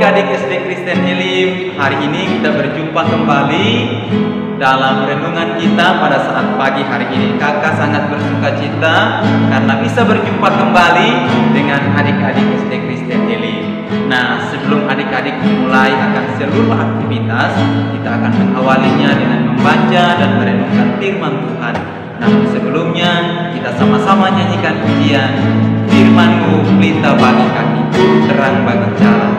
adik-adik SD Kristen Elim, hari ini kita berjumpa kembali dalam renungan kita pada saat pagi hari ini. Kakak sangat bersuka cita karena bisa berjumpa kembali dengan adik-adik SD Kristen Elim. Nah, sebelum adik-adik memulai akan seluruh aktivitas, kita akan mengawalinya dengan membaca dan merenungkan firman Tuhan. Namun sebelumnya, kita sama-sama nyanyikan pujian Firman-Mu pelita bagi kakiku, terang bagi jalan.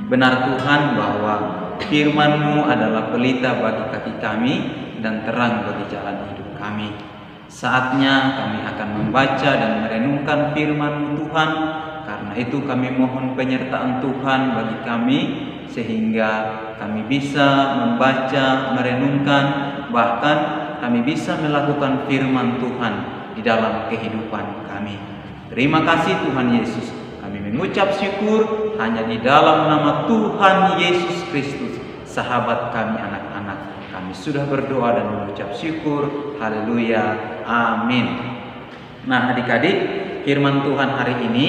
Benar Tuhan bahwa firman-Mu adalah pelita bagi kaki kami dan terang bagi jalan hidup kami. Saatnya kami akan membaca dan merenungkan firman-Mu Tuhan. Karena itu kami mohon penyertaan Tuhan bagi kami, sehingga kami bisa membaca, merenungkan, bahkan kami bisa melakukan firman Tuhan di dalam kehidupan kami. Terima kasih Tuhan Yesus. Kami mengucap syukur hanya di dalam nama Tuhan Yesus Kristus, sahabat kami anak-anak. Kami sudah berdoa dan mengucap syukur. Haleluya. Amin. Nah, adik-adik, firman Tuhan hari ini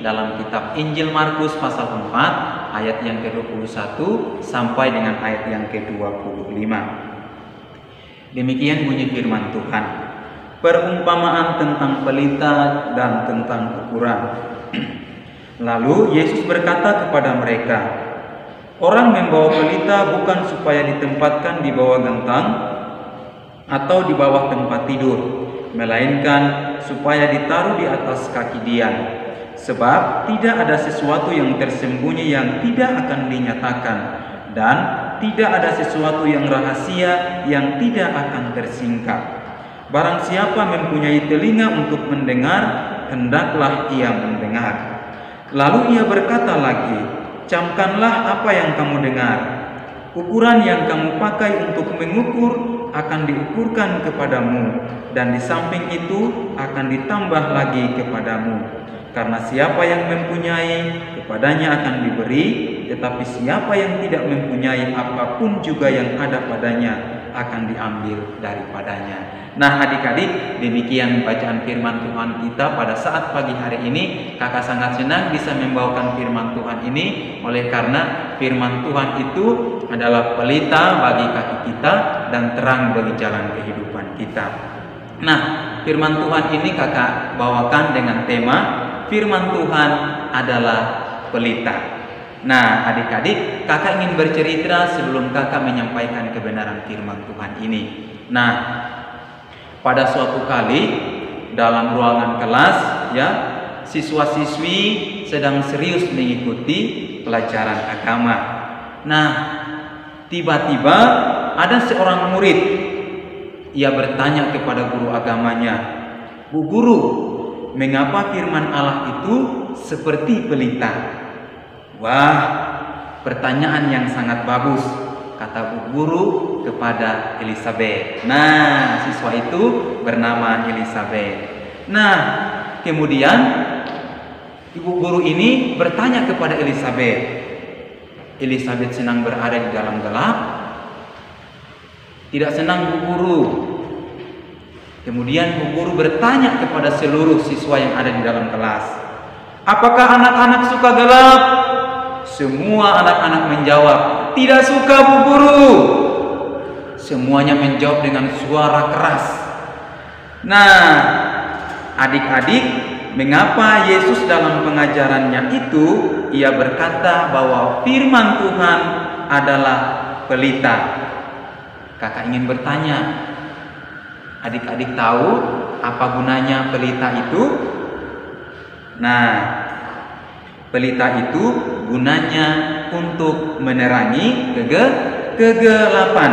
dalam kitab Injil Markus pasal 4 ayat yang ke-21 sampai dengan ayat yang ke-25. Demikian bunyi firman Tuhan. Perumpamaan tentang pelita dan tentang ukuran. Lalu Yesus berkata kepada mereka, orang membawa pelita bukan supaya ditempatkan di bawah gentang atau di bawah tempat tidur, melainkan supaya ditaruh di atas kaki dia. Sebab tidak ada sesuatu yang tersembunyi yang tidak akan dinyatakan, dan tidak ada sesuatu yang rahasia yang tidak akan tersingkap. Barang siapa mempunyai telinga untuk mendengar, hendaklah ia mendengar. Lalu ia berkata lagi, camkanlah apa yang kamu dengar. Ukuran yang kamu pakai untuk mengukur akan diukurkan kepadamu, dan di samping itu akan ditambah lagi kepadamu. Karena siapa yang mempunyai, kepadanya akan diberi, tetapi siapa yang tidak mempunyai, apapun juga yang ada padanya akan diambil daripadanya. Nah, adik-adik, demikian bacaan firman Tuhan kita pada saat pagi hari ini. Kakak sangat senang bisa membawakan firman Tuhan ini, oleh karena firman Tuhan itu adalah pelita bagi kaki kita dan terang bagi jalan kehidupan kita. Nah, firman Tuhan ini kakak bawakan dengan tema firman Tuhan adalah pelita. Nah, adik-adik, kakak ingin bercerita sebelum kakak menyampaikan kebenaran firman Tuhan ini. Nah, pada suatu kali dalam ruangan kelas, ya, siswa-siswi sedang serius mengikuti pelajaran agama. Nah, tiba-tiba ada seorang murid. Ia bertanya kepada guru agamanya, "Bu guru, mengapa firman Allah itu seperti pelita?" Wah, pertanyaan yang sangat bagus, kata bu guru kepada Elizabeth. Nah, siswa itu bernama Elizabeth. Nah, kemudian ibu guru ini bertanya kepada Elizabeth. Elizabeth senang berada di dalam gelap? Tidak senang, Bu Guru. Kemudian Bu Guru bertanya kepada seluruh siswa yang ada di dalam kelas, apakah anak-anak suka gelap? Semua anak-anak menjawab, tidak suka, Bu Guru. Semuanya menjawab dengan suara keras. Nah, adik-adik, mengapa Yesus dalam pengajarannya itu ia berkata bahwa firman Tuhan adalah pelita? Kakak ingin bertanya, adik-adik tahu apa gunanya pelita itu? Nah, pelita itu gunanya untuk menerangi kegelapan.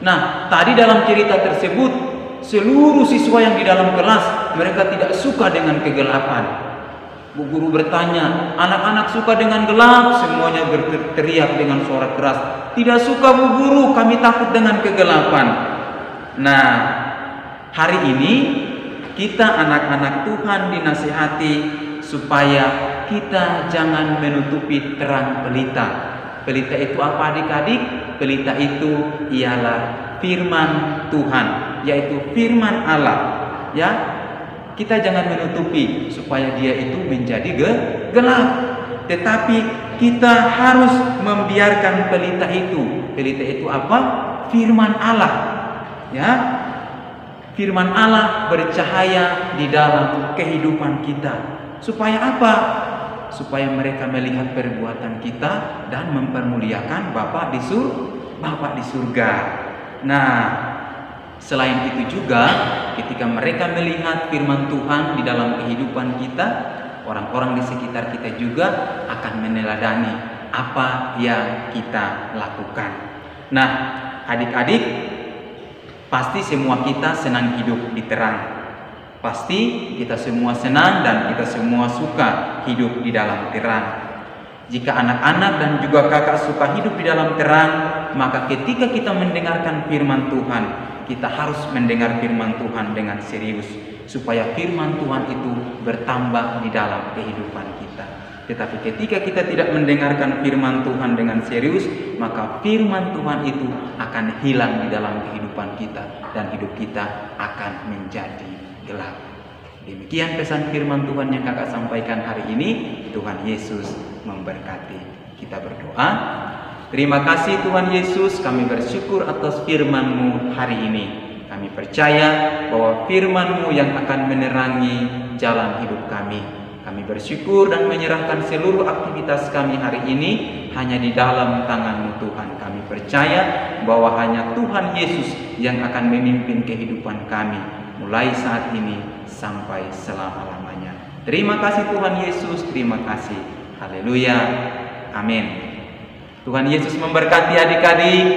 Nah, tadi dalam cerita tersebut seluruh siswa yang di dalam kelas mereka tidak suka dengan kegelapan. Bu Guru bertanya, anak-anak suka dengan gelap? Semuanya berteriak dengan suara keras, tidak suka, Bu Guru, kami takut dengan kegelapan. Nah, hari ini kita anak-anak Tuhan dinasihati supaya kita jangan menutupi terang pelita. Pelita itu apa, adik-adik? Pelita itu ialah firman Tuhan, yaitu firman Allah. Ya, kita jangan menutupi supaya dia itu menjadi gelap. Tetapi kita harus membiarkan pelita itu. Pelita itu apa? Firman Allah. Ya, firman Allah bercahaya di dalam kehidupan kita. Supaya apa? Supaya mereka melihat perbuatan kita dan mempermuliakan Bapa di surga. Nah, selain itu juga ketika mereka melihat firman Tuhan di dalam kehidupan kita, orang-orang di sekitar kita juga akan meneladani apa yang kita lakukan. Nah, adik-adik, pasti semua kita senang hidup di terang. Pasti kita semua senang dan kita semua suka hidup di dalam terang. Jika anak-anak dan juga kakak suka hidup di dalam terang, maka ketika kita mendengarkan firman Tuhan, kita harus mendengar firman Tuhan dengan serius, supaya firman Tuhan itu bertambah di dalam kehidupan kita. Tetapi ketika kita tidak mendengarkan firman Tuhan dengan serius, maka firman Tuhan itu akan hilang di dalam kehidupan kita, dan hidup kita akan menjadi gelap. Demikian pesan firman Tuhan yang kakak sampaikan hari ini. Tuhan Yesus memberkati. Kita berdoa. Terima kasih Tuhan Yesus, kami bersyukur atas firman-Mu hari ini. Kami percaya bahwa firman-Mu yang akan menerangi jalan hidup kami. Kami bersyukur dan menyerahkan seluruh aktivitas kami hari ini hanya di dalam tangan-Mu Tuhan. Kami percaya bahwa hanya Tuhan Yesus yang akan memimpin kehidupan kami, mulai saat ini sampai selama-lamanya. Terima kasih Tuhan Yesus, terima kasih. Haleluya. Amin. Tuhan Yesus memberkati adik-adik.